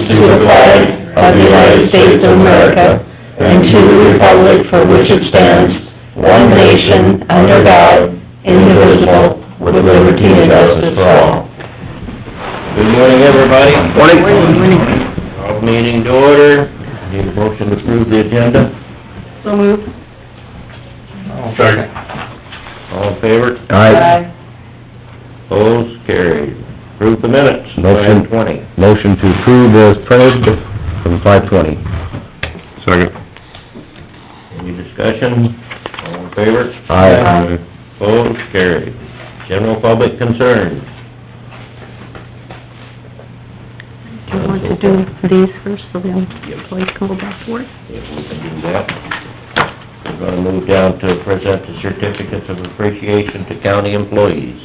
to the flag of the United States of America, and to the republic for which it stands, one nation, under God, indivisible, with liberty and justice for all. Good morning, everybody. Morning. Call meeting to order. Need a motion to approve the agenda. So moved. Second. All in favor? Aye. Opposed, carried. Approve the minutes, Motion. 5:20. Motion to approve as printed from 5:20. Second. Any discussion? All in favor? Aye. Opposed, carried. General public concerns. Do you want to do these first, so then employees can go back to work? If we can do that. We're gonna move down to present the certificates of appreciation to county employees.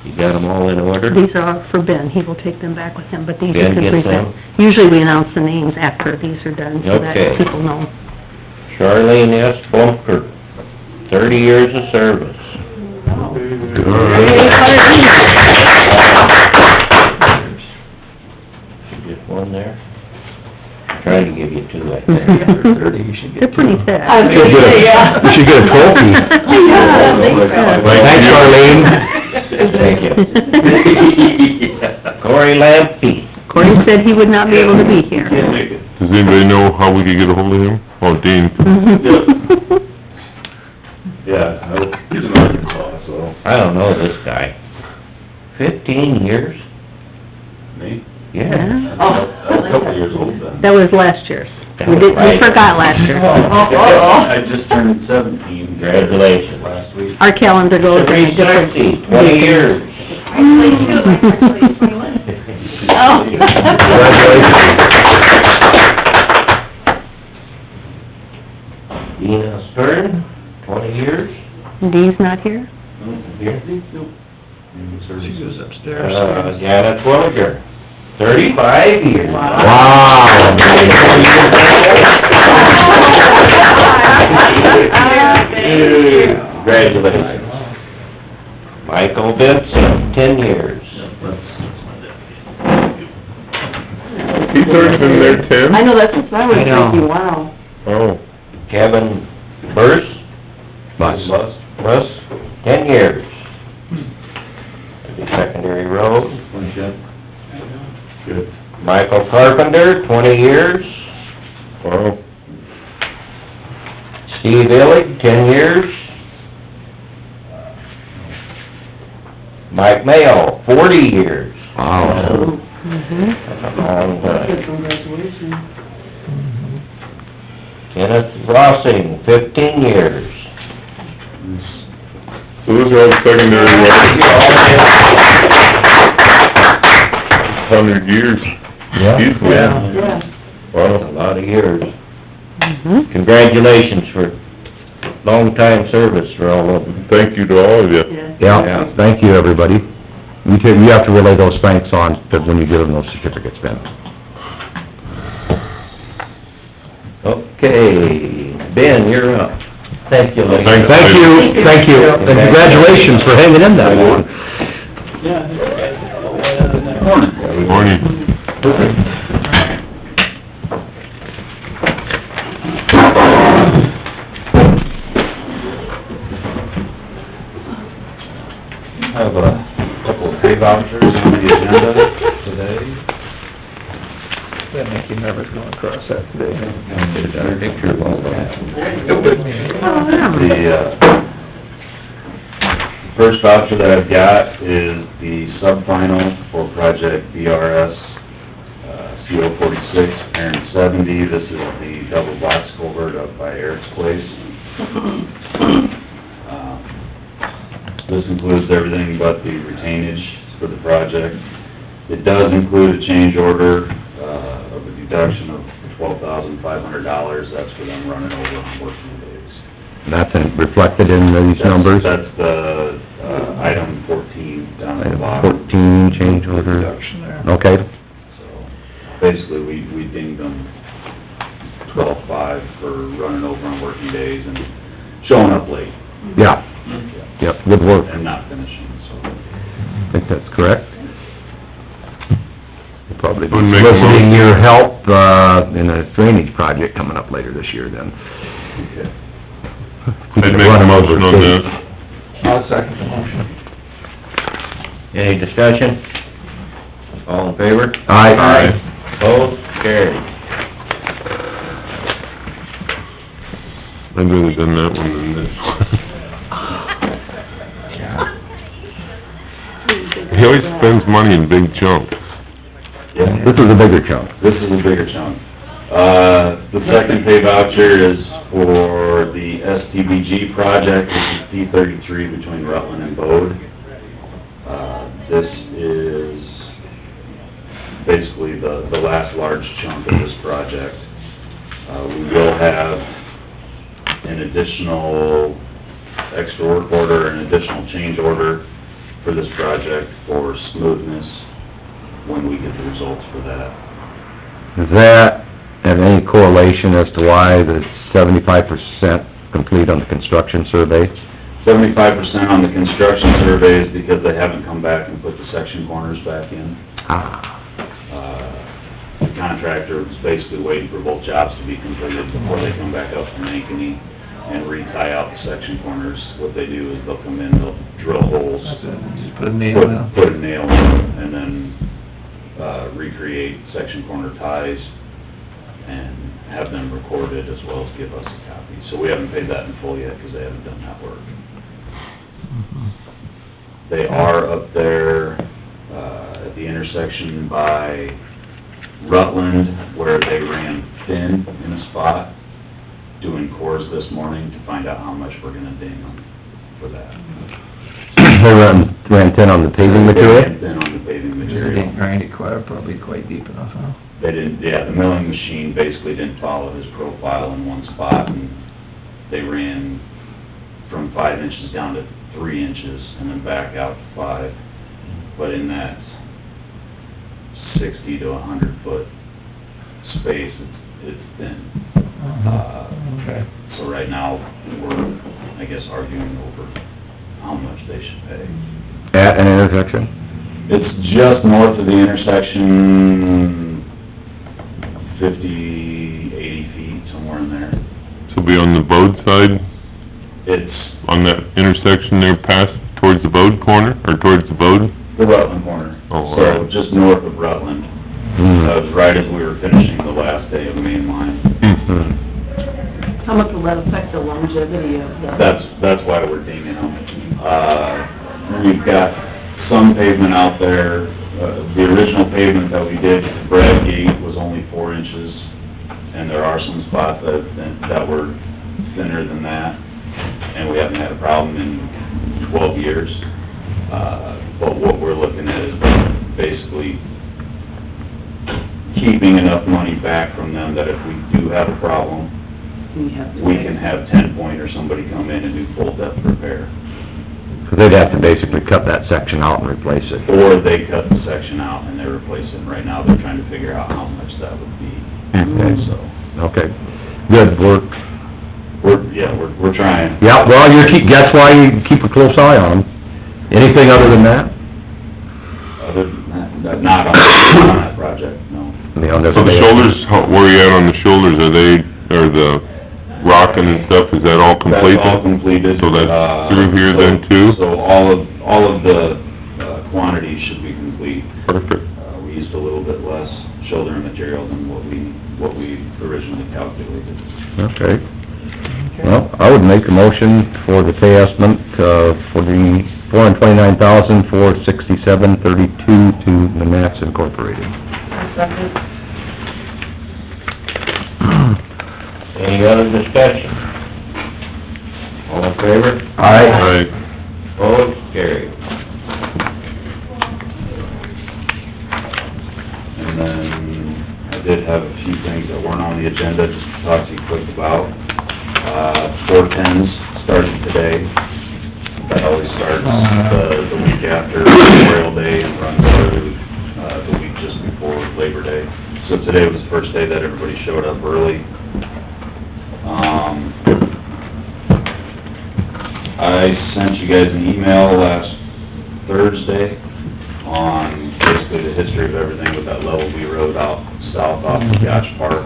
You got them all in order? These are for Ben, he will take them back with him, but these you Ben can gets present. them? Usually we announce the names after these are done, so that Okay. people know. Charlene S. Blumker, 30 years of service. Just one there? Trying to give you two, I think. They're pretty thick. You should get a trophy. Yeah, Thanks, Charlene. Thank you. Corey Lampy. Corey said he would not be able to be here. Does anybody know how we could get a hold of him? Oh, Dean. Yeah, he's in Arkansas, so. I don't know this guy. 15 years? Me? Yeah. I was a couple of years old then. That was last year's. That We was did, we right. forgot last year. I just turned 17. Congratulations. Last week. Our calendar goes in a Teresa different... Sexy, 20 years. Dina Stern, 20 years. Dee's not here? Here. She goes upstairs. Janet Williger, 35 years. Wow. Congratulations. Michael Benson, 10 years. He's already been there 10? I know, that's what I was I know. thinking, wow. Oh. Kevin Burse, Bus. Russ, 10 years. Secondary Road. Good. Michael Carpenter, 20 years. Wow. Steve Illig, 10 years. Mike Mayo, 40 years. Wow. That's a long time. Congratulations. Kenneth Rossing, 15 years. So those are all the secondary roads. 100 years. Yeah. Easily. Yeah. Well, a lot of years. Mhm. Congratulations for long time service for all of them. Thank you to all of you. Yeah, thank you, everybody. You have to relay those thanks on to when you give them those certificates, Ben. Okay, Ben, you're up. Thank you, ladies. Thank you, and congratulations for hanging in that long. Morning. I have a couple of pay vouchers on the agenda today. That make you nervous going across that today. Got a picture of all that. The, first voucher that I've got is the sub-final for project BRS, CO 46, Aaron 70. This is the double box culvert up by Eric's place. This includes everything but the retainage for the project. It does include a change order, of a deduction of $12,500. That's for them running over on working days. That's reflected in these numbers? That's the, item 14 down at the bottom. 14 change order. Reduction there. Okay. So, basically, we dinged them 12.5 for running over on working days and showing up late. Yeah, yep, good work. And not finishing, so. I think that's correct. probably be Would make a soliciting motion. your help, in a drainage project coming up later this year then. Okay. I'd make a motion on that. I'll second the motion. Any discussion? All in favor? Aye. Opposed? Carried. I'd rather done that one than this one. He always spends money in big chunks. Yeah. This is a bigger chunk. This is a bigger chunk. The second pay voucher is for the STBG project, which is P-33 between Rutland and Bode. This is basically the last large chunk of this project. We will have an additional extra work order, an additional change order for this project for smoothness when we get the results for that. Does that have any correlation as to why the 75% complete on the construction survey? 75% on the construction surveys because they haven't come back and put the section corners back in. The contractor was basically waiting for both jobs to be completed before they come back up from Ankeny and re-tie out the section corners. What they do is they'll come in, they'll drill holes, That's it, just put a nail in. put a nail in, and then recreate section corner ties and have them recorded as well as give us a copy. So we haven't paid that in full yet because they haven't done that work. They are up there at the intersection by Rutland where they ran thin in a spot, doing cores this morning to find out how much we're gonna ding them for that. They ran thin on the paving material? They ran thin on the paving They material. didn't grind it probably quite deep enough, huh? They didn't, yeah, the milling machine basically didn't follow his profile in one spot, and they ran from 5 inches down to 3 inches, and then back out to 5. But in that 60 to 100 foot space, it's thin. Okay. So right now, we're, I guess, arguing over how much they should pay. At an intersection? It's just north of the intersection, 50, 80 feet, somewhere in there. So be on the Bode side, It's on that intersection there past, towards the Bode corner, or towards the Bode? the Rutland corner. Oh, So alright. just north of Rutland. That was right as we were finishing the last day of main line. How much will that affect the longevity of the... That's why we're dinging them. We've got some pavement out there. The original pavement that we did to Bradgate was only 4 inches, and there are some spots that were thinner than that, and we haven't had a problem in 12 years. But what we're looking at is basically keeping enough money back from them that if we do have a problem, we can have 10-point or somebody come in and do full depth repair. So they'd have to basically cut that section out and replace it. Or they cut the section out and they replace it. Right now, they're trying to figure out how much that would be. Okay. So, Okay, good work. we're trying. Yeah, well, that's why you keep a close eye on them. Anything other than that? Other than that, not on that project, no. So the shoulders, where are you at on the shoulders? Are the rocking and stuff, is that all completed? That's all completed. So that's through here then too? So all of the quantities should be complete. Perfect. We used a little bit less shoulder material than what we originally calculated. Okay. Well, I would make a motion for the pay estimate, for the $429,467.32 to Manax Incorporated. Any other discussion? All in favor? Right. Opposed? Carried. And then I did have a few things that weren't on the agenda, just to talk to you quick about. 410s started today. That always starts the week after Memorial Day and runs through the week just before Labor Day. So today was the first day that everybody showed up early. I sent you guys an email last Thursday on basically basically the history of everything with that level B road out south off of Gotch Park.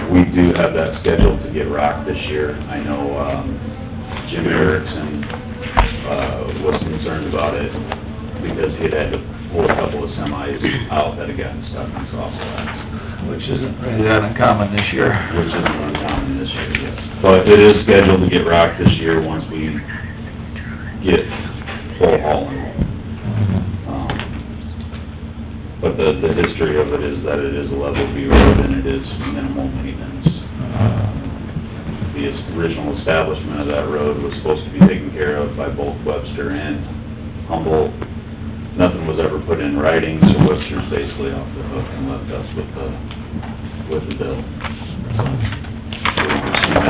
We do have that scheduled to get rocked this year. I know, Jim Erickson, was concerned about it because he had to pull a couple of semis out that had gotten stuck in soft flats. Which isn't really that uncommon this year. Which isn't uncommon this year, yes. But it is scheduled to get rocked this year once we get full hauling. But the history of it is that it is a level B road and it is minimal maintenance. The original establishment of that road was supposed to be taken care of by both Webster and Humboldt. Nothing was ever put in writing, so Webster's basically off the hook and left us with the bill.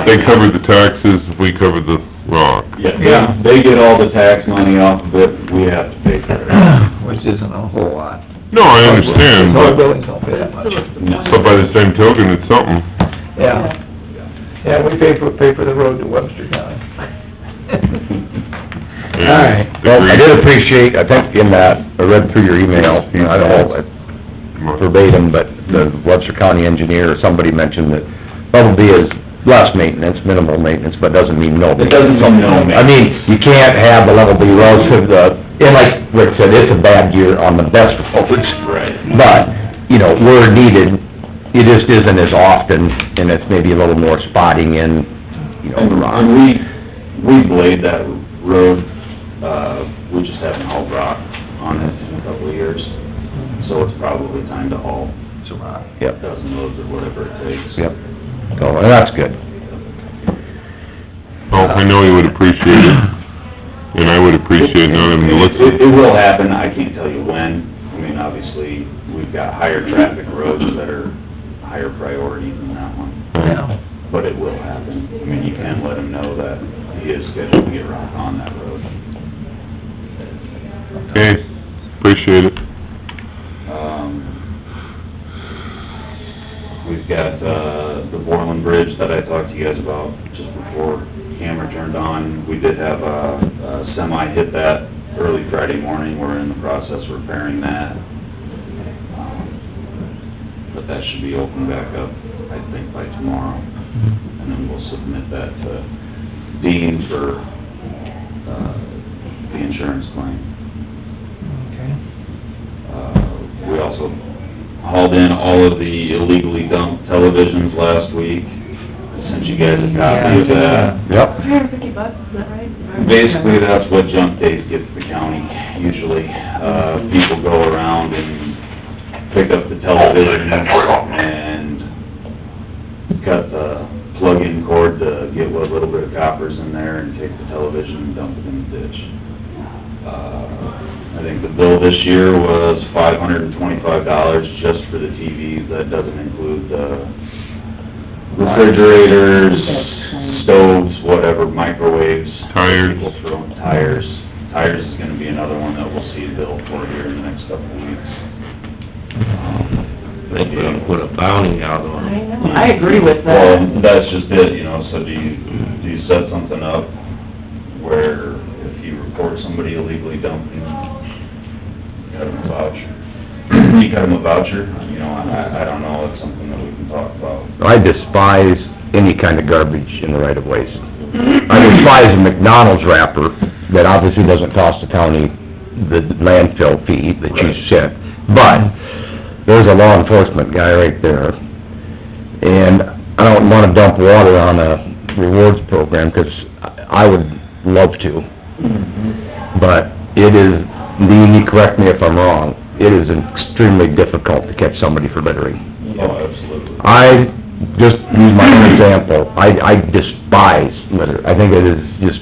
They covered the taxes, we covered the rock. Yeah, they get all the tax money off of it, we have to pay for it. Which isn't a whole lot. No, I understand, Our but, buildings don't pay that much. but by the same token, it's something. Yeah. Yeah, we pay for the road to Webster County. Yeah, All right. Well, I did appreciate, I think in that, I read through your email, I don't know verbatim, but the Webster County engineer, or somebody mentioned that level B is less maintenance, minimal maintenance, but doesn't mean no maintenance. It doesn't mean no maintenance. I mean, you can't have the level B roads with and like Rick said, it's a bad year on the best roads. Right. But, you know, where needed, it just isn't as often, and it's maybe a little more spotting in, you know, the rock. And we blade that road, we just haven't hauled rock on it in a couple of years, so it's probably time to haul It's a rock. Yep, dozen loads or whatever it takes. yep. So, and that's good. Oh, I know you would appreciate it, and I would appreciate not having to listen. It will happen, I can't tell you when. I mean, obviously, we've got higher traffic roads that are higher priority than that one. Yeah. But it will happen. I mean, you can let him know that he is scheduled to get rock on that road. Okay, appreciate it. We've got, the Borland Bridge that I talked to you guys about just before camera turned on. We did have a semi hit that early Friday morning. We're in the process of repairing that. But that should be open back up, I think, by tomorrow. And then we'll submit that to Dean for, the insurance claim. Okay. We also hauled in all of the illegally dumped televisions last week. I sent you guys a copy of that. Yep. $350, is that right? Basically, that's what junk days get to the county, usually. People go around and pick up the television and cut the plug-in cord to get what little bit of copper's in there and take the television and dump it in the ditch. I think the bill this year was $525 just for the TVs. That doesn't include the refrigerators, stoves, whatever, microwaves. Tires. People throwing tires. Tires is gonna be another one that we'll see a bill for here in the next couple of weeks. I think we ought to put a bounty out on I it. know, I agree with Well, that. that's just it, you know, so do you set something up where if you report somebody illegally dumping, cut them a voucher? You cut them a voucher? You know, I don't know, it's something that we can talk about. I despise any kind of garbage in the right of ways. I despise a McDonald's wrapper that obviously doesn't cost the county the landfill fee that you sent. But there's a law enforcement guy right there, and I don't wanna dump water on a rewards program, 'cause I would love to. But it is, Dean, you correct me if I'm wrong, it is extremely difficult to catch somebody for littering. Oh, absolutely. I, just use my own example, I despise litter. I think it is just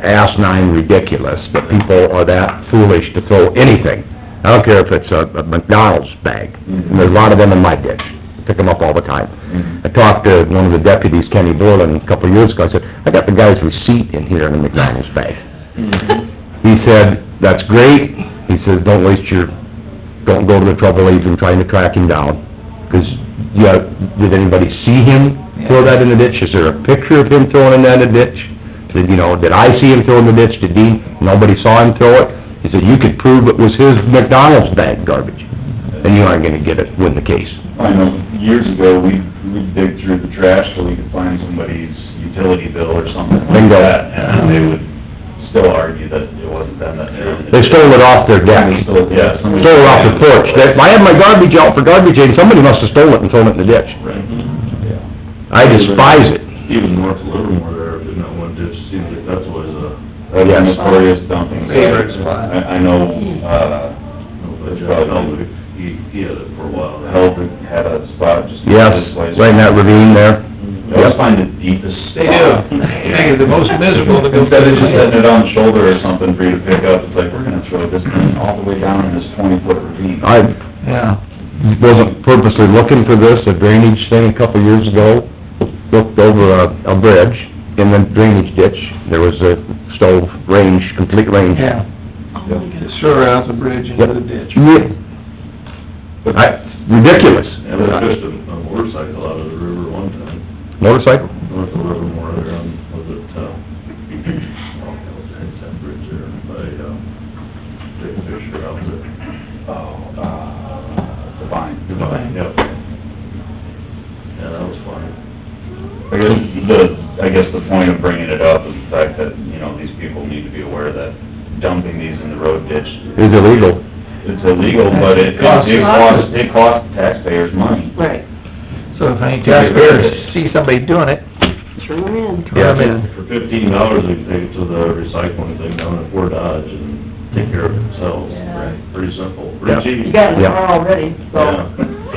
asinine ridiculous that people are that foolish to throw anything. I don't care if it's a McDonald's bag, and there's a lot of them in my ditch, pick them up all the time. I talked to one of the deputies, Kenny Borland, a couple of years ago, I said, I got the guy's receipt in here in the McDonald's bag. He said, that's great, he says, don't go to the trouble of even trying to track him down, 'cause, yeah, did anybody see him throw that in the ditch? Is there a picture of him throwing that in the ditch? Did I see him throw in the ditch? Did Dean? Nobody saw him throw it? He said, you could prove it was his McDonald's bag garbage, and you aren't gonna get it, win the case. I know, years ago, we'd dig through the trash so we could find somebody's utility bill or something like Bingo. that, and they would still argue that it wasn't them that did it. They stole it off their deck. Yeah, somebody... Stole it off the porch. If I had my garbage out for garbage day, somebody must have stolen it and thrown it in the ditch. Right, yeah. I despise it. Even north of Livermore there, in that one ditch, seems like that's always a... That's a notorious dumping site. Favorite spot. I know, it's probably... He had it for a while. Held had a spot just... Yes, right in that ravine there. They always find the deepest They spot. do. Make it the most miserable to go... Instead of just setting it on the shoulder or something for you to pick up, it's like, we're gonna throw this thing all the way down in this 20-foot ravine. I Yeah. wasn't purposely looking for this, a drainage thing a couple years ago, looked over a bridge in the drainage ditch, there was a stove range, complete range. Yeah. Just throw it out the bridge into the ditch. Ridiculous. Yeah, they fished a motorcycle out of the river one time, Motorcycle? north of Livermore there on, was it, that bridge there by, Big Fisher out there. Divine. Yep. Yeah, that was fun. I guess the point of bringing it up is the fact that, you know, these people need to be aware that dumping these in the road ditch... Is illegal. It's illegal, but it costs taxpayers money. Right. So if any taxpayers see somebody doing it, Turn them in. turn them in. For $15, they can take it to the recycling thing down at Fort Dodge and take care of it themselves. Yeah. Pretty simple, Yeah. pretty cheap. You got it Yeah. already, so.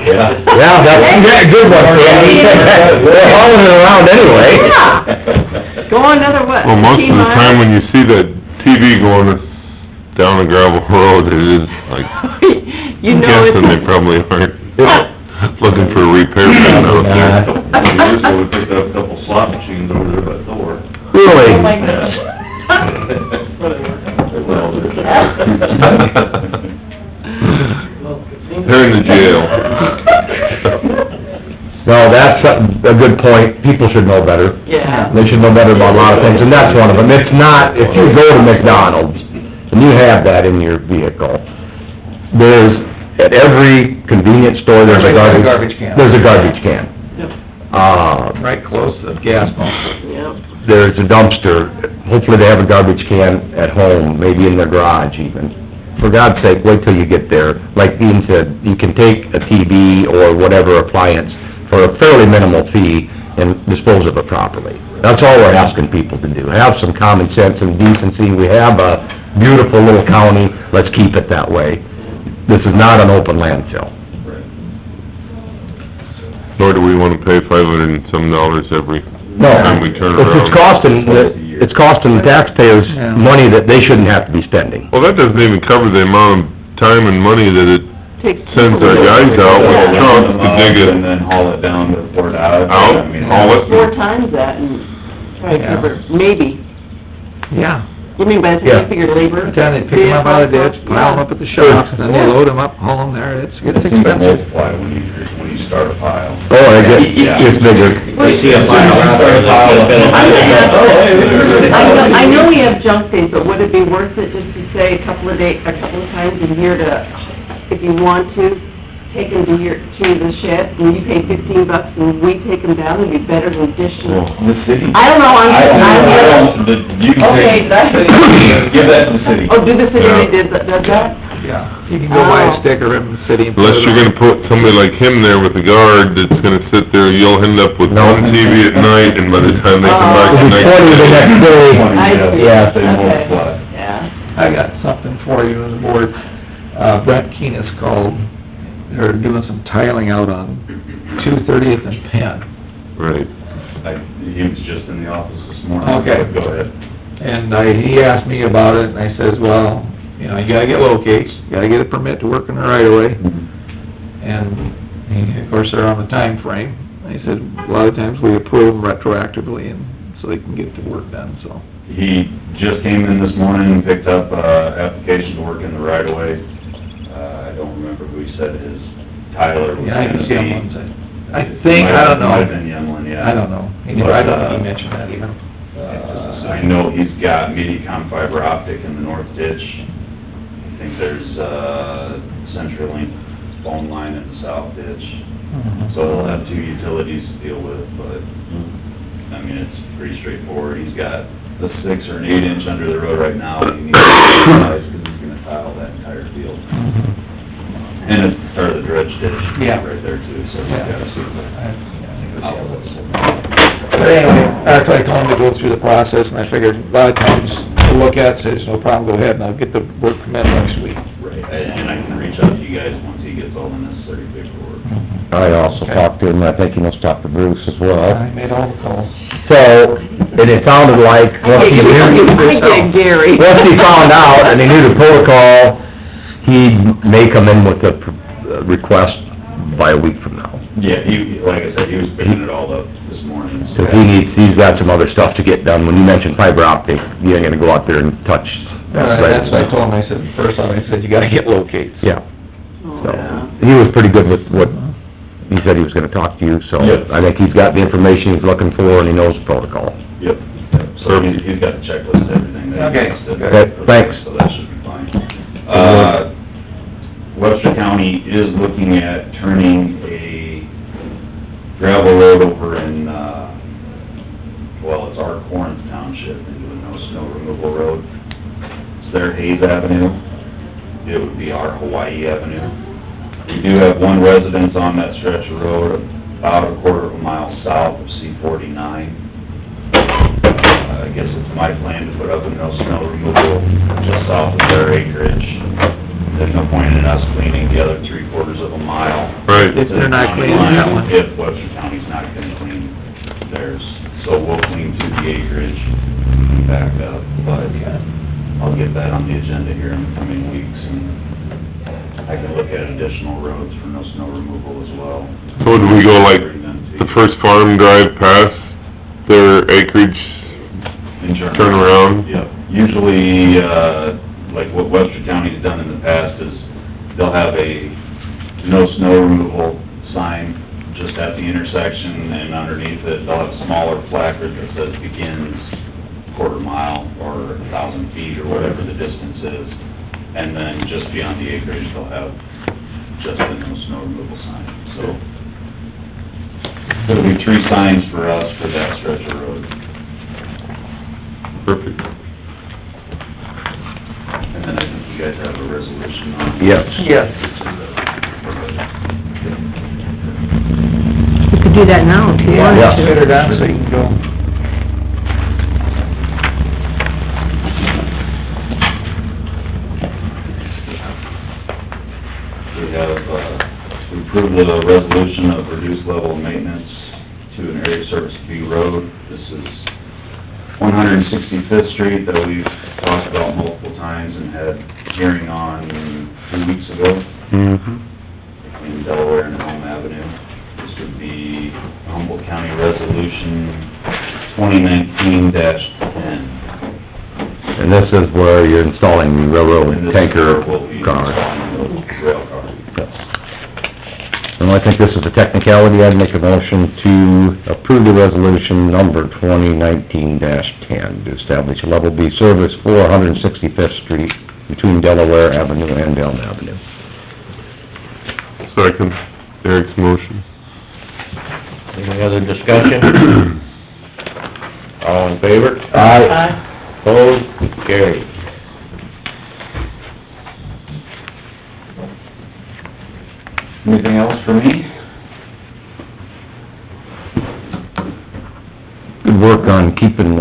Yeah. Yeah, that's a good one, Sandy. They're hauling it around anyway. Yeah. Go another what? Well, most of 15 the miles? time when you see that TV going down a gravel road, it is like, You I'm know guessing they it's... probably aren't looking for a repair man out there. A couple of years ago, we picked up a couple slot machines over there by Thor. Really? Oh, my goodness. They're in the jail. No, that's a good point. People should know better. Yeah. They should know better about a lot of things, and that's one of them. It's not, if you go to McDonald's, and you have that in your vehicle, there's, at every convenience store, there's a garbage... can. There's a garbage can. Right close to the gas pump. Yep. There's a dumpster, hopefully they have a garbage can at home, maybe in their garage even. For God's sake, wait till you get there. Like Dean said, you can take a TV or whatever appliance for a fairly minimal fee and dispose of it properly. That's all we're asking people to do. Have some common sense and decency. We have a beautiful little county, let's keep it that way. This is not an open landfill. Nor do we wanna pay $500 and some every No, time we turn around. it's costing the taxpayers Yeah. money that they shouldn't have to be spending. Well, that doesn't even cover the amount of time and money that it Takes sends our guys out with Yeah. trucks to dig it And then haul it down to Fort Dodge. out, I mean, haul it. 4 times that and try to Yeah. cover, maybe. Yeah. You mean by the Yeah. time you figure labor? By the time they pick them up out of the ditch, pile them up at the shops, then they load them up, haul them there, it's It seems to expensive. multiply when you start a pile. Oh, it gets bigger. You see a pile out there, I know we have junk days, but would it be worth it just to say a couple of times a year to, if you want to, take them to the shed, and you pay $15 and we take them down, it'd be better than dishing. The city. I don't know, You can Okay, take, that's... give that to the city. Oh, do the city Yeah. does that? Yeah, you can go buy a sticker in the city and put Unless it you're on. gonna put somebody like him there with a guard that's gonna sit there, you'll end up with No. one TV at night, and by the time they come back It'll at be night... 20 the next day. I see. Yeah. They multiply. Yeah. I got something for you on the board. Brent Keenest called, they're doing some tiling out on 230th and Penn. Right. He was just in the office this morning. Okay. Go ahead. And he asked me about it, and I says, well, you know, you gotta get locates, you gotta get a permit to work in the right of way. And, of course, they're on the time frame. I said, a lot of times we approve them retroactively, and so they can get the work done, so. He just came in this morning and picked up, application to work in the right of way. I don't remember who he said his Tyler was Yeah, I gonna can see be. on one side. I think, I don't know. Might have been Yemlin, yeah. I don't know. I don't think he mentioned that even. I know he's got MediaCom fiber optic in the north ditch, think there's CenturyLink phone line in the south ditch, Mhm. so they'll have two utilities to deal with, but, I mean, it's pretty straightforward. He's got the 6 or an 8 inch under the road right now, he needs to utilize, because he's gonna tile that entire field. And it's part of the dredge ditch, Yeah. right there too, so he's Yeah. gotta see the outlets. But anyway, after I told him to go through the process, and I figured a lot of times to look at, says, no problem, go ahead, and I'll get the work permit next week. Right, and I can reach out to you guys once he gets all the necessary paperwork. I also talked to him, I think he must talk to Bruce as well. I made all the calls. So, and it sounded like, once he knew, I did, Gary. once he found out and he knew the protocol, he may come in with a request by a week from now. Yeah, he, like I said, he was picking it all up this morning. so- 'Cause he's got some other stuff to get done. When you mentioned fiber optic, you ain't gonna go out there and touch. That's what I told him, I said, first off, I said, you gotta get locates. Yeah, Oh, so, yeah. he was pretty good with what, he said he was gonna talk to you, so Yep. I think he's got the information he's looking for and he knows the protocol. Yep, so he's got the checklist, everything that he Okay. wants to... Okay, thanks. So that should be fine. Webster County is looking at turning a gravel road over in, well, it's our Corinth Township into a no snow removal road. It's their Hayes Avenue. It would be our Hawaii Avenue. We do have one residence on that stretch of road, about a quarter of a mile south of C-49. I guess it's my plan to put up a no snow removal just south of their acreage. There's no point in us cleaning the other 3/4 of a mile. Right. If they're not to the cleaning county that line, one. If Webster County's not gonna clean theirs, so we'll clean through the acreage and back up, but I'll get that on the agenda here in the coming weeks, and I can look at additional roads for no snow removal as well. So do we go like Bring them to the you. first farm drive past their acreage, In general. turn around? Yep, usually, like what Webster County's done in the past is they'll have a no snow removal sign just at the intersection, and underneath it, they'll have a smaller placard that says begins quarter mile or 1,000 feet or whatever the distance is. And then just beyond the acreage, they'll have just the no snow removal sign, so. There'll be 3 signs for us for that stretch of road. Perfect. And then I think you guys have a resolution on... Yes. Yes. You could do that now if you Yeah, wanted get to. her done so you can go. We have, we approved the resolution of reduced level of maintenance to an area service fee road. This is 165th Street that we've talked about multiple times and had hearing on 2 weeks ago in Delaware and Elm Avenue. This would be Humboldt County Resolution 2019-10. And this is where you're installing the And railroad this is tanker where we'll be car. installing the rail car. Yes. And I think this is a technicality, I'd make a motion to approve the resolution number 2019-10 to establish a level B service for 165th Street between Delaware Avenue and Elm Avenue. Second, Eric's motion. Any other discussion? All in favor? Aye. Opposed? Carried. Anything else for me? Good work on keeping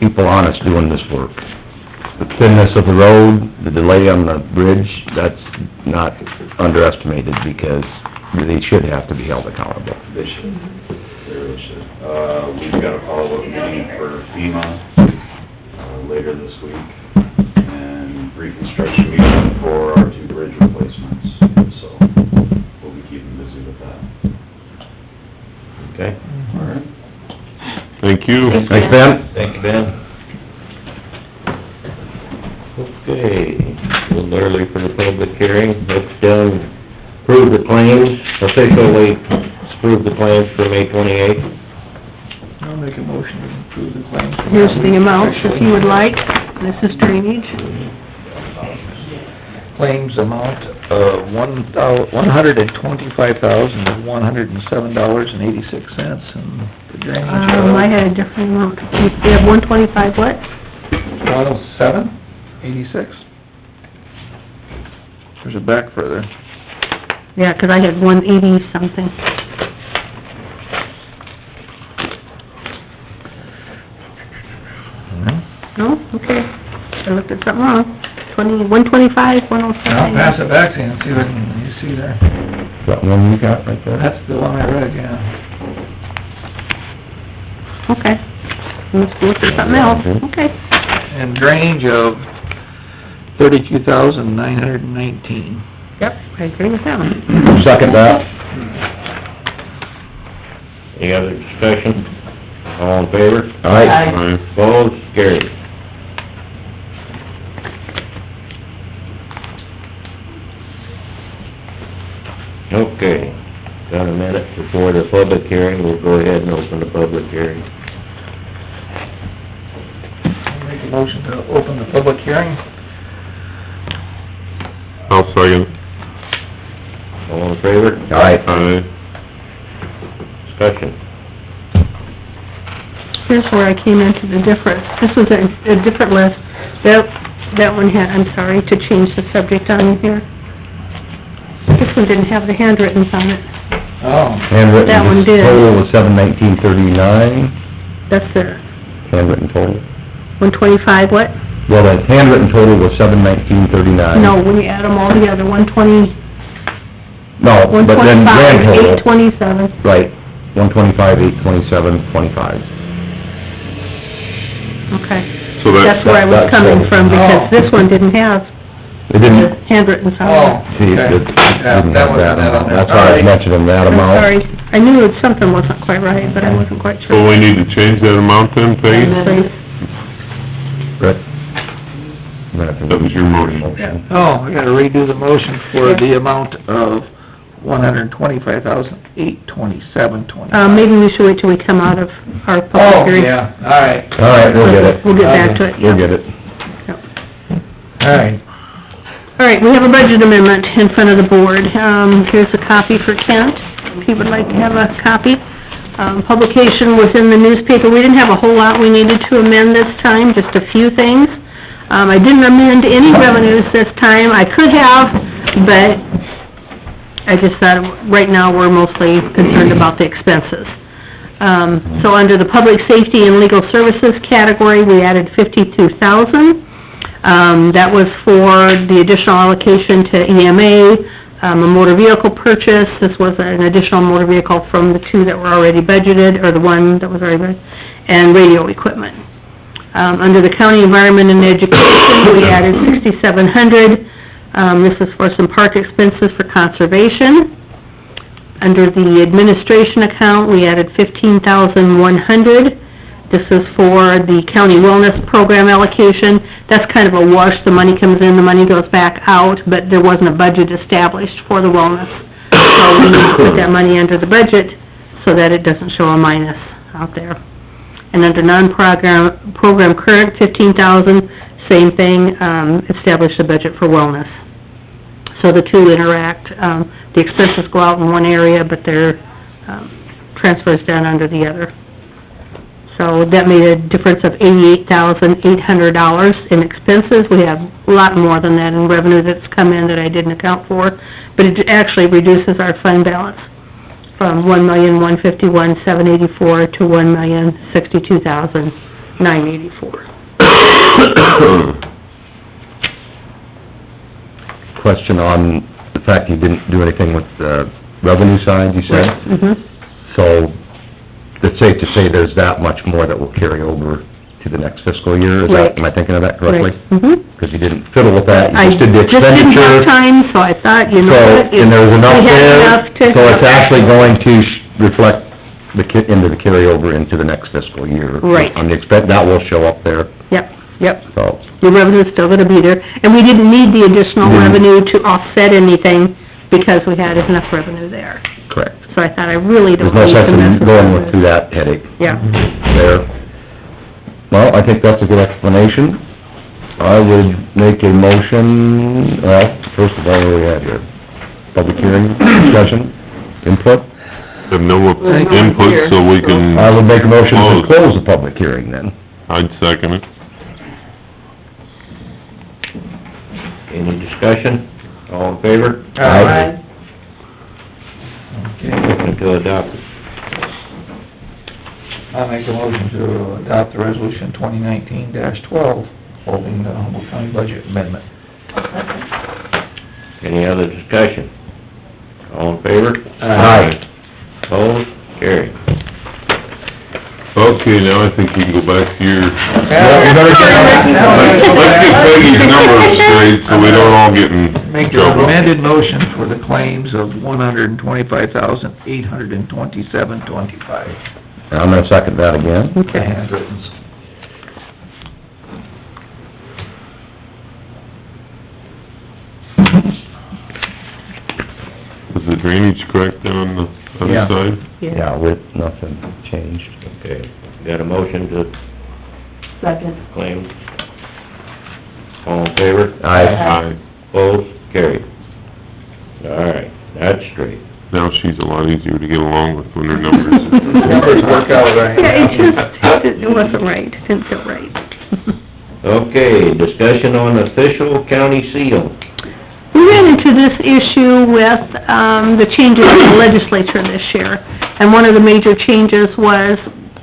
people honest doing this work. The thinness of the road, the delay on the bridge, that's not underestimated because they should have to be held accountable. They should, they really should. We've got a follow-up meeting for FEMA, later this week, and reconstruction meeting for our 2 bridge replacements, so we'll be keeping busy with that. Okay. All right. Thank you. Thanks, Ben. Thank you, Ben. Okay, a little early for the public hearing. Next down, approve the claims, officially approve the claims for May 28th. I'll make a motion to approve the claims. Here's the amounts if you would like. This is drainage. claims amount of $125,107.86, and the drainage of... I had a different amount. You have 125 what? 107.86. There's a back further. Yeah, 'cause I had 180 something. No? Okay. I looked at something wrong. 125, 107. I'll pass it back to you and see what you see there. Is that one you got right there? That's the one I read, yeah. Okay. Let's look at something else. Okay. And drainage of $32,919. Yep, I agree with that one. Second that. Any other discussion? All in favor? Aye. Aye. Opposed? Carried. Okay, got a minute before the public hearing, we'll go ahead and open the public hearing. I'll make a motion to open the public hearing. I'll second. All in favor? Aye. Aye. Discussion. Here's where I came into the difference. This was a different list. That one had, I'm sorry, to change the subject on here. This one didn't have the handwrittens on it. Oh. Handwritten, That one did. total was $719.39, That's the handwritten total. 125 what? Well, the handwritten total was $719.39. No, when you add them all together, 120, No, but then grand 125, total. 827. Right, 125,827.25. Okay. So That's where I was coming from, because Oh. this one didn't have It the didn't, handwritten on Oh. it. see, it Okay. didn't Yeah, have that was that that amount. on there. That's why I was Alright. mentioning that I'm amount. sorry. I knew that something wasn't quite right, but I wasn't quite sure. So we need to change that amount then, Peggy? Please. Rick? I'm gonna have to That was your motion. Oh, I gotta redo the motion for the amount of $125,827.25. Maybe we should wait till we come out of our Oh, public hearing. yeah, all right. All right, we'll get it. We'll get back to it. We'll get it. Yep. All right. All right, we have a budget amendment in front of the board. Here's a copy for Kent, if he would like to have a copy. Publication was in the newspaper. We didn't have a whole lot we needed to amend this time, just a few things. I didn't amend any revenues this time. I could have, but I just thought, right now, we're mostly concerned about the expenses. So under the public safety and legal services category, we added $52,000. That was for the additional allocation to EMA, a motor vehicle purchase. This was an additional motor vehicle from the two that were already budgeted, or the one that was already budgeted, and radio equipment. Under the county environment and education, we added $6,700. This is for some park expenses for conservation. Under the administration account, we added $15,100. This is for the county wellness program allocation. That's kind of a wash, the money comes in, the money goes back out, but there wasn't a budget established for the wellness. So we need to put that money under the budget so that it doesn't show a minus out there. And under program current, $15,000, same thing, establish a budget for wellness. So the two interact. The expenses go out in one area, but their transfers down under the other. So that made a difference of $88,800 in expenses. We have a lot more than that in revenue that's come in that I didn't account for, but it actually reduces our fund balance from $1,151,784 to $1,062,984. Question on the fact you didn't do anything with the revenue side, you said? Mhm. So, it's safe to say there's that much more that will carry over to the next fiscal year, is Right. that, am I thinking of that correctly? Right. Mhm. Because you didn't fiddle with that, you I just did the expenditure. just didn't have time, so I thought, you know So, what? and there was enough we had there, enough to- so it's actually going to reflect into the carryover into the next fiscal year. Right. On the that will show up there, Yep. so. Your revenue's still gonna be there, and we didn't need the additional Mhm. revenue to offset anything because we had enough revenue there. Correct. So I thought I really There's don't no need to sense mess in with going revenue. through that headache Yeah. there. Well, I think that's a good explanation. I would make a motion, well, first of all, what do we have here? Public hearing, discussion, input? Have no input, so we can... I would make a motion to close the public hearing then. I'd second it. Any discussion? All in favor? Aye. Okay, Motion to adopt. I'll make a motion to adopt the resolution 2019-12, holding the Humboldt County budget amendment. Any other discussion? All in favor? Aye. Opposed? Carried. Okay, now I think we can go back to your... Yeah, you better Let's get Peggy's numbers straight, so we don't all get in Make an trouble. amended motion for the claims of $125,827.25. I'm gonna second that again. The handwritten. Is the drainage correct then on the Yeah. other side? Yeah, with nothing changed. Okay, got a motion to Second. claim. All in favor? Aye. Opposed? Carried. All right, that's straight. Now she's a lot easier to get along with when her numbers... Numbers work out right. Yeah, it wasn't right, it didn't feel right. Okay, discussion on official county seal. We ran into this issue with, the changes in the legislature this year, and one of the major changes was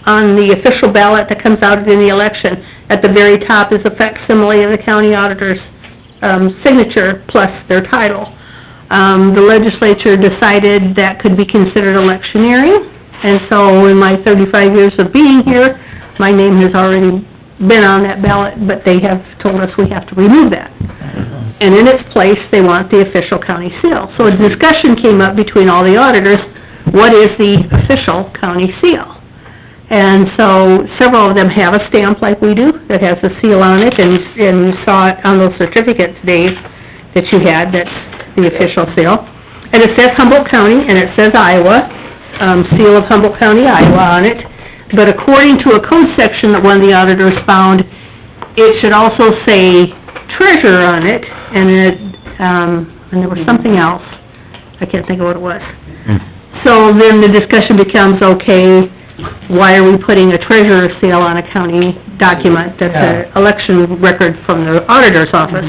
on the official ballot that comes out in the election, at the very top is a facsimile of the county auditor's, signature plus their title. The legislature decided that could be considered electioneering, and so in my 35 years of being here, my name has already been on that ballot, but they have told us we have to remove that. And in its place, they want the official county seal. So a discussion came up between all the auditors, what is the official county seal? And so several of them have a stamp like we do, that has a seal on it, and you saw it on those certificates, Dave, that you had, that's the official seal. And it says Humboldt County, and it says Iowa, seal of Humboldt County, Iowa on it. But according to a code section that one of the auditors found, it should also say treasurer on it, and there was something else, I can't think of what it was. So then the discussion becomes, okay, why are we putting a treasurer seal on a county document that's an election record from the auditor's office?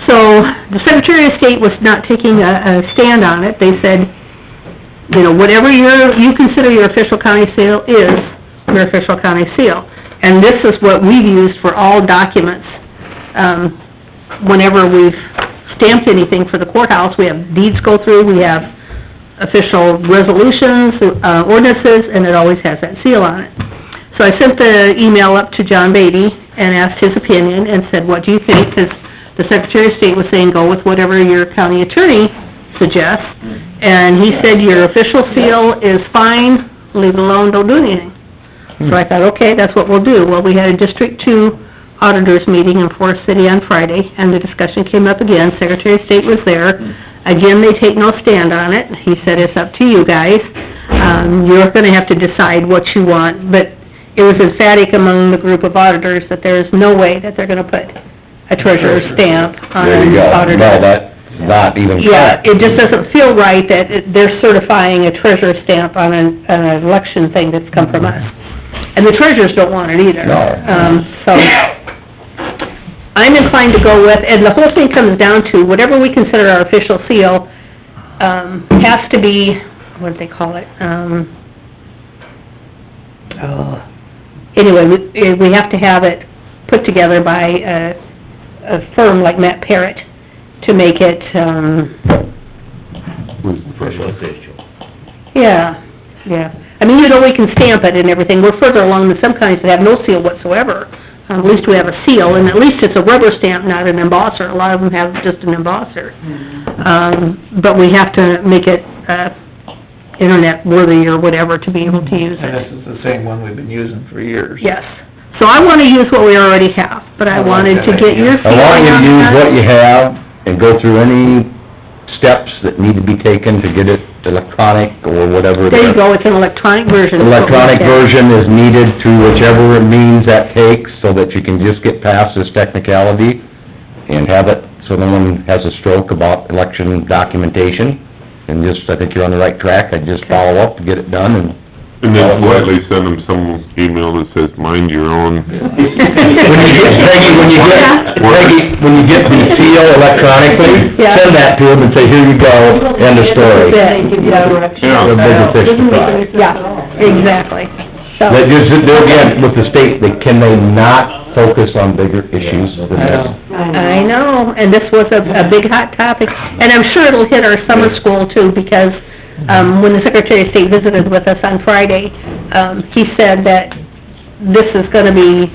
So the Secretary of State was not taking a stand on it. They said, you know, whatever you consider your official county seal is your official county seal. And this is what we've used for all documents. Whenever we've stamped anything for the courthouse, we have deeds go through, we have official resolutions, ordinances, and it always has that seal on it. So I sent the email up to John Beatty and asked his opinion and said, what do you think? Because the Secretary of State was saying, go with whatever your county attorney suggests. And he said, your official seal is fine, leave it alone, don't do anything. So I thought, okay, that's what we'll do. Well, we had a District 2 auditors meeting in Forest City on Friday, and the discussion came up again. Secretary of State was there. Again, they take no stand on it. He said, it's up to you guys. You're gonna have to decide what you want, but it was emphatic among the group of auditors that there is no way that they're gonna put a treasurer's stamp on There you an go. auditor. No, that's not even Yeah, correct. it just doesn't feel right that they're certifying a treasurer's stamp on an election thing that's come from us. And the treasurers don't want it either. No. So, I'm inclined to go with, and the whole thing comes down to, whatever we consider our official seal, has to be, what do they call it? Anyway, we have to have it put together by a firm like Matt Parrott to make it, Official. yeah. I mean, you know, we can stamp it and everything. We're further along than some counties that have no seal whatsoever. At least we have a seal, and at least it's a rubber stamp, not an embosser. A lot of them have just an embosser. But we have to make it, internet worthy or whatever to be able to use And it. this is the same one we've been using for years. Yes. So I wanna use what we already have, but I wanted to get your I want you to feeling on use that. what you have and go through any steps that need to be taken to get it electronic or whatever. There you go, it's an electronic version. Electronic version is needed through whichever means that takes, so that you can just get past this technicality and have it, so no one has a stroke about election documentation. And just, I think you're on the right track, I'd just follow up to get it done and... And then politely send them some email that says, mind your own. When you get the seal electronically, Yeah. send that to them and say, here you go, end of story. Yeah. The bigger fish to fry. Yeah, exactly. So, That just, there again, with the state, can they not focus on bigger issues than this? I know, and this was a big hot topic, and I'm sure it'll hit our summer school too, because, when the Secretary of State visited with us on Friday, he said that this is gonna be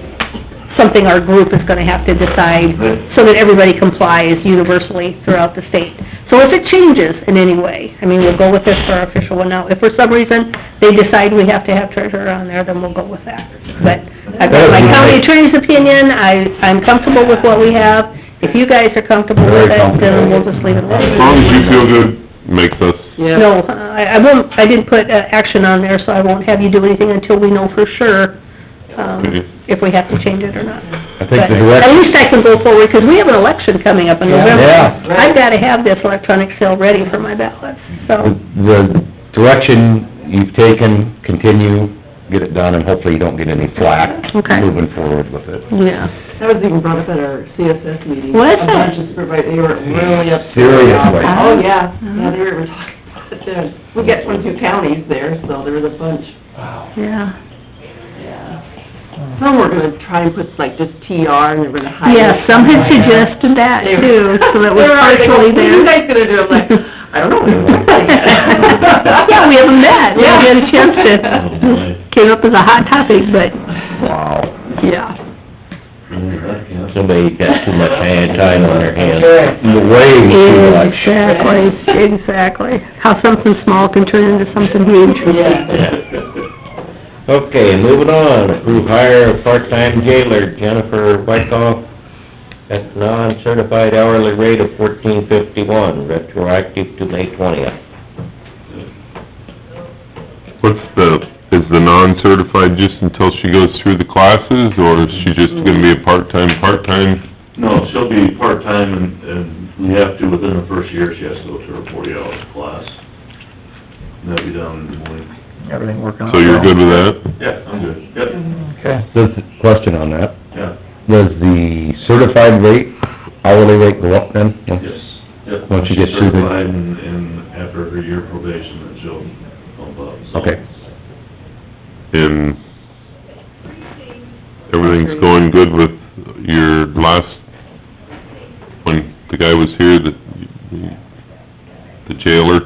something our group is gonna have to decide, so that everybody complies universally throughout the state. So if it changes in any way, I mean, we'll go with this for our official one now. If for some reason they decide we have to have treasurer on there, then we'll go with that. But I've got my county attorney's opinion, I'm comfortable with what we have. If you guys are comfortable with it, then we'll just leave it alone. As long as you feel good, makes us... No, I won't, I didn't put action on there, so I won't have you do anything until we know for sure, if we have to change it or not. I think the But direction... at least I can go forward, because we have an election coming up in November. Yeah. I've gotta have this electronic sale ready for my ballots, so. The direction you've taken, continue, get it done, and hopefully you don't get any flack Okay. moving forward with it. Yeah. That was even brought up at our CSS meeting. Was A it? bunch of supervisors, they were really upset. Seriously? Oh, yeah, they were talking about it then. We got 22 counties there, so there was a bunch. Yeah. Some were gonna try and put like just TR and they were gonna hide it. Yeah, some had suggested that They were- too, so it was They were already partially going, "What are there. you guys gonna do?" I'm like, I don't know, we haven't done that yet. Yeah, we haven't met, we haven't had a chance to, Oh, boy. came up as a hot topic, but, Wow. yeah. Somebody got too much hand time on their hands. Way too much. Exactly. How something small can turn into something huge. Okay, moving on, approve hire of part-time jailer Jennifer Wykoff at non-certified hourly rate of $14.51, retroactive to May 20th. Is the non-certified just until she goes through the classes, or is she just gonna be a part-time? No, she'll be part-time, and we have to, within the first year, she has to go through her 40-hour class. And that'll be done in the morning. Everything working out So you're well? good with that? Yeah, I'm good, yep, Okay. Does, question on that, yeah, does the certified rate, hourly rate go up then? yes, yep. Once you get through the- Certified and after her year probation, then she'll bump up, so. Okay. And everything's going good with your last, when the guy was here, the jailer?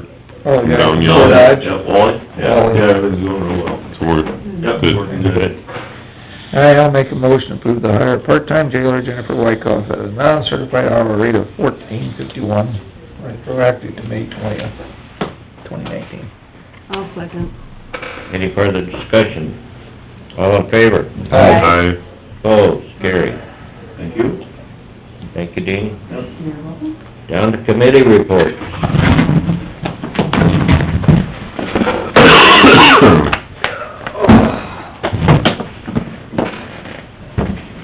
Oh, yeah. Down Fort yonder. Dodge. Yeah, Wally, yeah, everything's going real well. So we're Yep, good. working good. All right, I'll make a motion to approve the hire of part-time jailer Jennifer Wykoff at a non-certified hour rate of $14.51, retroactive to May 20th, 2019. I'll second. Any further discussion? All in favor? Aye. Opposed, carried. Thank you. Thank you, Dean. Yep. Down to committee reports.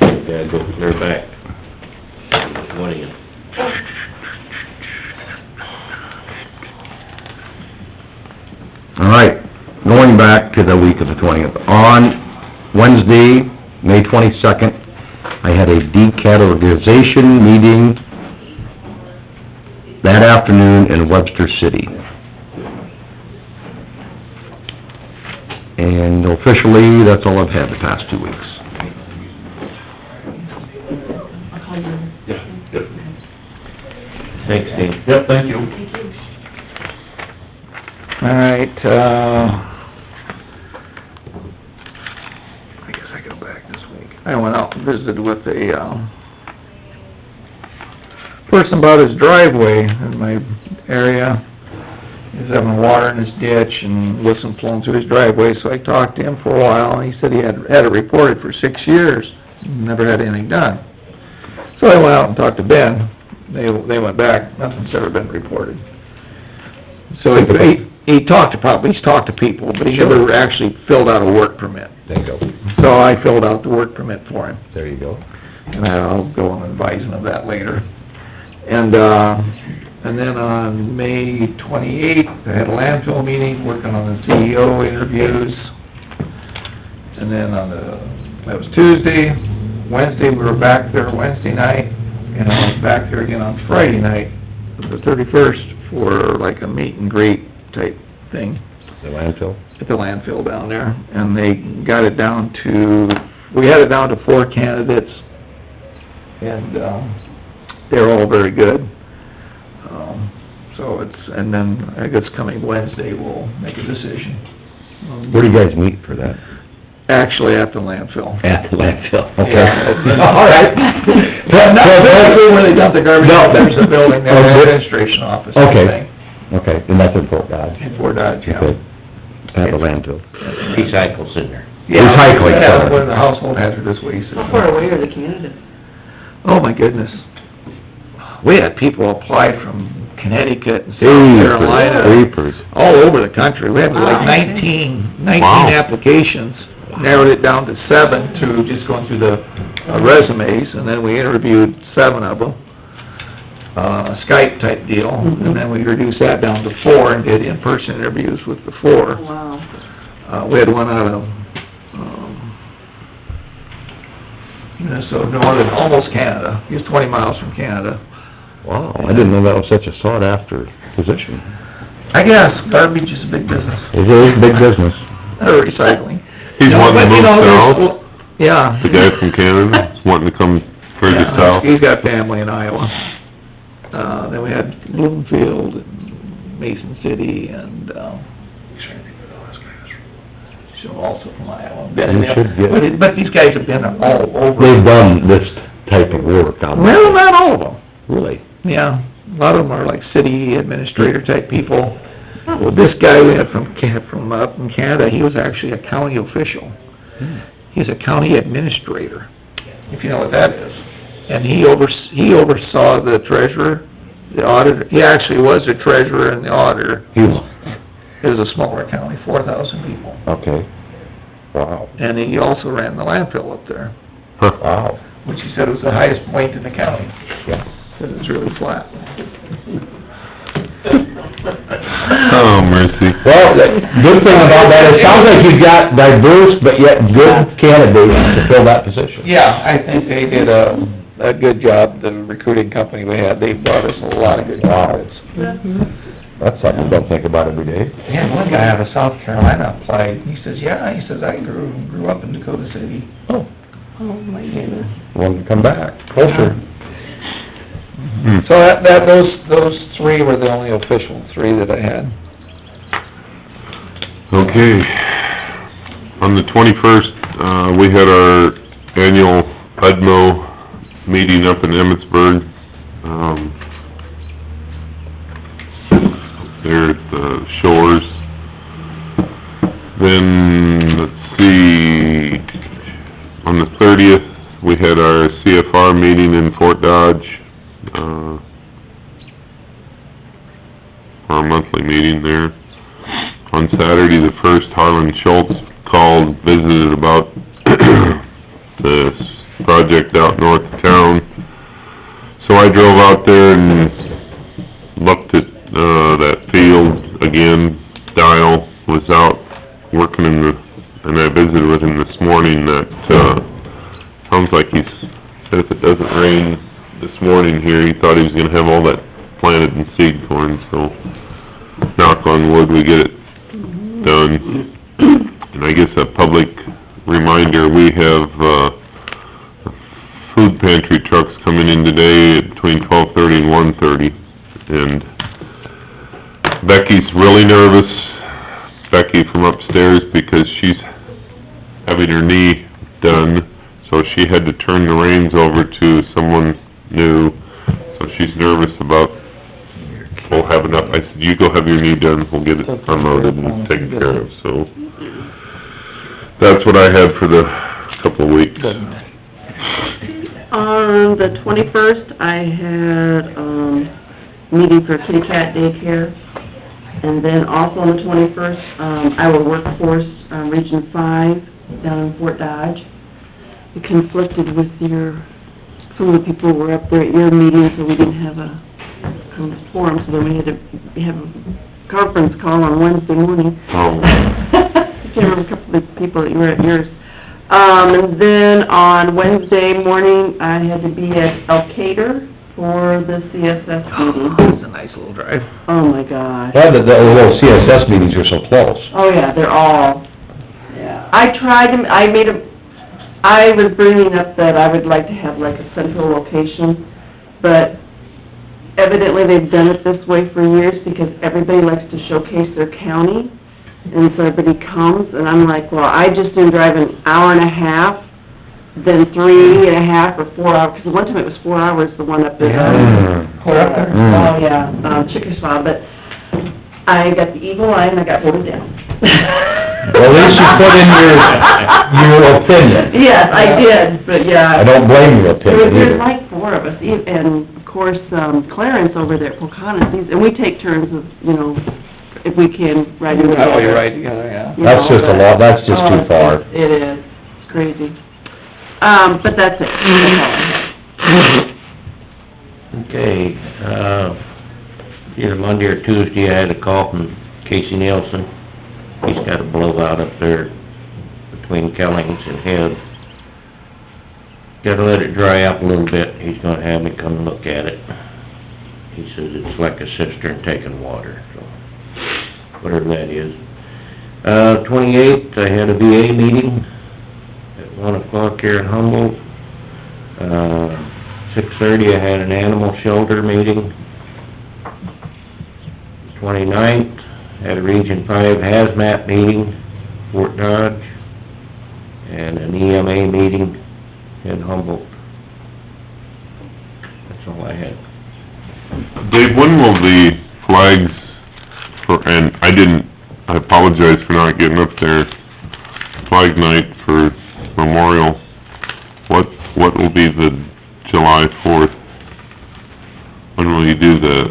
Gotta go clear back. What do you? All right, going back to the week of the 20th. On Wednesday, May 22nd, I had a decategorization meeting that afternoon in Webster City. And officially, that's all I've had the past 2 weeks. Yeah, yep. Thanks, Dean. Yep, thank you. All right, I guess I go back this week. I went out and visited with a, person about his driveway in my area. He's having water in his ditch and with some flowing through his driveway, so I talked to him for a while, and he said he had it reported for 6 years, never had anything done. So I went out and talked to Ben. They went back, nothing's ever been reported. So he's talked to people, but he never actually filled out a work permit. There you go. So I filled out the work permit for him, There you go. and I'll go and advise him of that later. And then on May 28th, I had a landfill meeting, working on the CEO interviews. And then that was Tuesday. Wednesday, we were back there Wednesday night, and I was back there again on Friday night, the 31st, for like a meet and greet type thing The landfill? at the landfill down there. And they got it down to, we had it down to 4 candidates, and they're all very good. So and then I guess coming Wednesday, we'll make a decision. Where do you guys meet for that? Actually, at the landfill. At the landfill, okay. Yeah. All right. Not physically where they dump the garbage, No. there's a building there, Okay. administration office, I Okay. think, Okay, and that's in Fort Dodge? in Fort Dodge, yeah. Okay. At the landfill. Recycle's in there. Yeah, Recycling yeah, center. where the household hazardous waste is. How far away are the candidates? Oh, my goodness. We had people apply from Connecticut and South Jeepers, Carolina, creepers. all over the country. We had like Wow. 19 Wow. applications, narrowed it down to 7 to just going through the resumes, and then we interviewed 7 of them, Skype type deal, and then we reduced that down to 4 and did in-person interviews with the 4. Wow. We had one out of, Minnesota, northern, almost Canada. He was 20 miles from Canada. Wow, I didn't know that was such a sought-after position. I guess garbage is a big business, It is big business. or recycling. He's No, wanting to but, you move know, there's- south, Yeah. the guy from Canada, wanting to come further Yeah, south. He's got family in Iowa. Then we had Bloomfield and Mason City and, so also from Iowa. You should get- But these guys have been all over. They've done this type of work out there. Well, not all of them. Really? Yeah, a lot of them are like city administrator type people. Well, this guy we had from up in Canada, he was actually a county official. He's a county administrator, if you know what that is. And he oversaw the treasurer, the auditor. He actually was the treasurer and the auditor. He was, It was a smaller county, 4,000 people. okay. Wow. And he also ran the landfill up there, Wow. which he said was the highest point in the county, Yeah. because it's really flat. Oh, mercy. Well, the good thing about that, it sounds like you've got diverse but yet good candidates to fill that position. Yeah, I think they did a good job, the recruiting company we had, they brought us a lot of good candidates. That's something you don't think about every day. Yeah, one guy out of South Carolina applied, he says, I grew up in Dakota City. Oh, Oh, my goodness. wanted to come back, closer. So those 3 were the only official 3 that I had. Okay. On the 21st, we had our annual UDMO meeting up in Emmitsburg. There at the shores. Then, let's see, on the 30th, we had our CFR meeting in Fort Dodge, our monthly meeting there. On Saturday, the 1st, Harlan Schultz called, visited about this project out north of town. So I drove out there and looked at, that field again. Dial was out working and I visited with him this morning. That, sounds like he said if it doesn't rain this morning here, he thought he was gonna have all that planted and seed corn, so knock on wood, we get it done. And I guess a public reminder, we have, food pantry trucks coming in today at between 12:30 and 1:30. And Becky's really nervous, Becky from upstairs, because she's having her knee done, so she had to turn the reins over to someone new, so she's nervous about, we'll have enough. I said, you go have your knee done, we'll get it unloaded and taken care of, so. That's what I had for the couple of weeks. On the 21st, I had, meeting for kitty cat daycare, And then also on the 21st, our workforce, Region 5, down in Fort Dodge. It conflicted with some of the people who were up there at your meeting, so we didn't have a forum, so then we had to have a conference call on Wednesday morning. Oh. I can't remember a couple of the people that were at yours. And then on Wednesday morning, I had to be at Elkader for the CSS meeting. It's a nice little drive. Oh, my gosh. Yeah, the little CSS meetings are so close. Oh, yeah, they're all, I was bringing up that I would like to have like a central location, but evidently they've done it this way for years because everybody likes to showcase their county, and so everybody comes, and I'm like, well, I just didn't drive an hour and a half, then 3.5 or 4 hours, because one time it was 4 hours, the one up there. We're up there? Oh, yeah, Chickasaw, but I got the eagle eye and I got voted down. Well, at least you put in your opinion. Yes, I did, but yeah. I don't blame your opinion There's either. like 4 of us, and of course, Clarence over there at Pocahontas, and we take turns of, if we can ride together. How we ride together, yeah. You That's know, just a but- lot, that's just too Oh, far. It is, it's crazy. But that's it, that's all I have. Okay, either Monday or Tuesday, I had a call from Casey Nielsen. He's got a blowout up there between Kellings and Head. Gotta let it dry up a little bit, he's gonna have me come look at it. He says it's like a cistern taking water, so, whatever that is. 28th, I had a VA meeting at 1 o'clock here in Humboldt. 6:30, I had an animal shelter meeting. 29th, had a Region 5 hazmat meeting, Fort Dodge, and an EMA meeting in Humboldt. That's all I had. Dave, when will the flags and I apologize for not getting up there, flag night for Memorial, what will be the July 4th? When will you do that?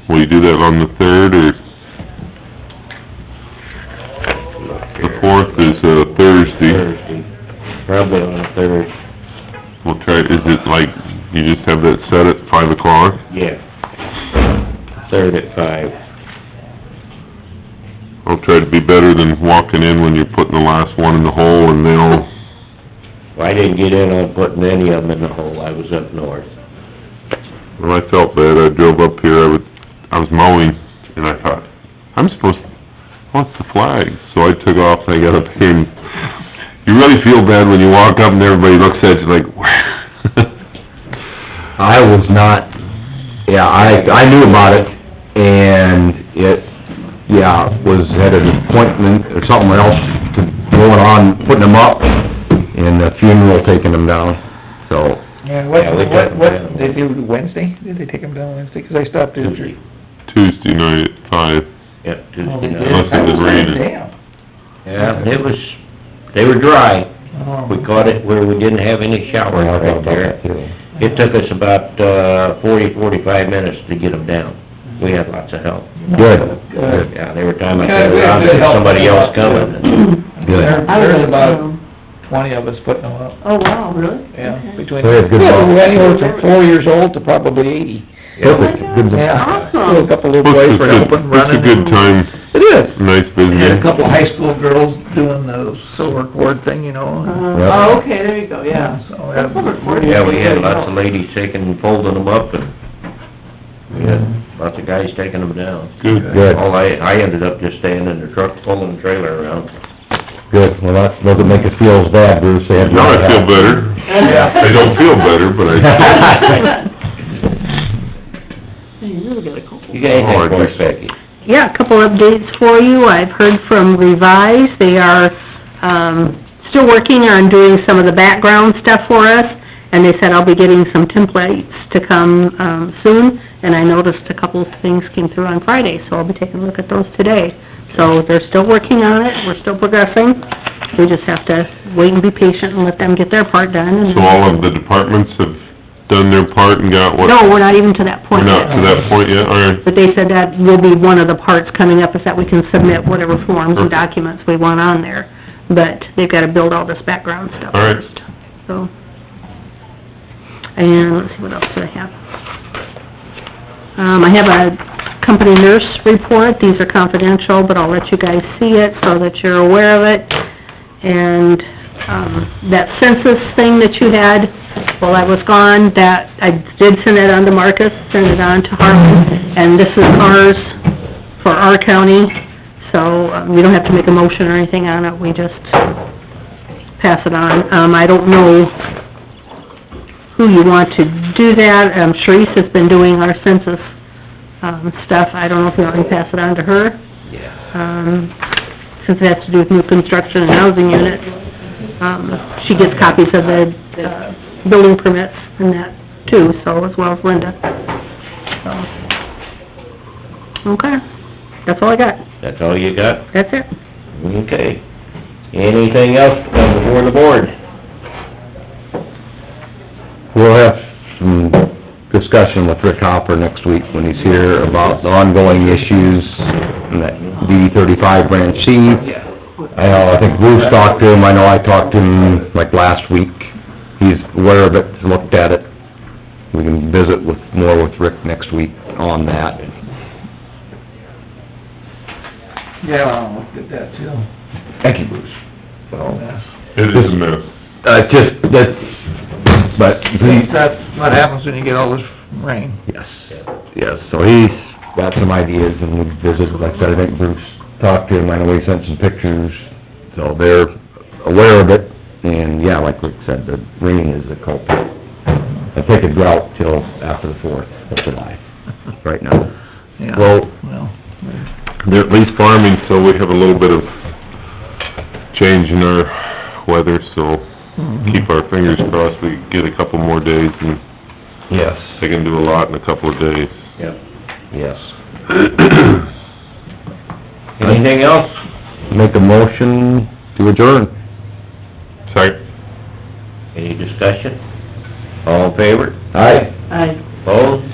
Will you do that on the 3rd, or? The 4th is Thursday. Probably on the 3rd. We'll try, is it like, you just have that set at 5 o'clock? Yeah. 3rd at 5. I'll try to be better than walking in when you're putting the last one in the hole and they'll... Well, I didn't get in on putting any of them in the hole, I was up north. Well, I felt bad, I drove up here, I was mowing, and I thought, I'm supposed to, what's the flag? So I took off and I got up here, and you really feel bad when you walk up and everybody looks at you like, I was not, I knew about it, and it, had an appointment or something else going on, putting them up, and a funeral taking them down, so. Yeah, what, Yeah, we took them down. they do Wednesday? Did they take them down Wednesday? 'Cause I stopped in. Tuesday. Tuesday night at 5. Yep, Oh, Tuesday they night. did? Unless it was raining. Damn. Yeah, they were dry. Oh. We caught it where we didn't have any showers right there. It took us about 45 minutes to get them down. We had lots of help. Good. Good. Yeah, there were times I Yeah, turned we had around good and help. somebody else coming. Good. There's about 20 of us putting them up. Oh, wow, really? Yeah, Okay. between... So we had good Yeah, luck. anywhere from 4 years old to probably 80. Perfect, good. Yeah. Awesome. A couple little boys for helping, running. It's a good time, It is. nice Had a visiting. couple high school girls doing the silver cord thing, Yep. Oh, okay, there you go, yeah. So, That's important. Yeah, we had lots of ladies taking and folding them up, and we had lots of guys taking them down. Good. All I ended up just staying in the truck pulling the trailer around. Good, well, that doesn't make us feel as bad, Bruce, they had... Now I feel better. I don't feel better, but I... Hey, you really got a couple. You got anything for us, Becky? Yeah, a couple updates for you. I've heard from Revise. They are, still working on doing some of the background stuff for us, and they said I'll be getting some templates to come, soon, and I noticed a couple of things came through on Friday, so I'll be taking a look at those today. So they're still working on it, we're still progressing. We just have to wait and be patient and let them get their part done, and... So all of the departments have done their part and got what? No, we're not even to that We're point yet. not to that point yet, all right. But they said that will be one of the parts coming up, is that we can submit whatever forms and documents we want on there. But they've gotta build all this background stuff All right. first, so. And, let's see, what else do I have? I have a company nurse report, these are confidential, but I'll let you guys see it so that you're aware of it. And, that census thing that you had, while I was gone, that, I did send it on to Marcus, send it on to Harlan, and this is ours for our county, so, you don't have to make a motion or anything on it, we just pass it on. I don't know who you want to do that, Sharice has been doing our census, stuff, I don't know if you want me to pass it on to her, since it has to do with new construction and housing units. She gets copies of the, building permits and that too, so, as well as Linda. So, okay, that's all I got. That's all you got? That's it. Okay. Anything else come before the board? We'll have some discussion with Rick Hopper next week when he's here about the ongoing issues in that D-35 branch C. I think Bruce talked to him, I know I talked to him like last week. He's aware of it, looked at it. We can visit more with Rick next week on that. Yeah, I'll look at that too. Thank you, Bruce. It is a mess. But That's what happens when you get all this rain. Yes, so he's got some ideas and we visited, like I said, I think Bruce talked to him, I know he sent some pictures, so they're aware of it, and yeah, like Rick said, the rain is the culprit. I think a drought till after the 4th of July, right now. Yeah. Well, They're at least farming, so we have a little bit of change in our weather, so keep our fingers crossed we get a couple more days and yes, they can do a lot in a couple of days. yes. Anything else? Make a motion to adjourn. Second. Any discussion? All in favor? Aye. Aye. Opposed?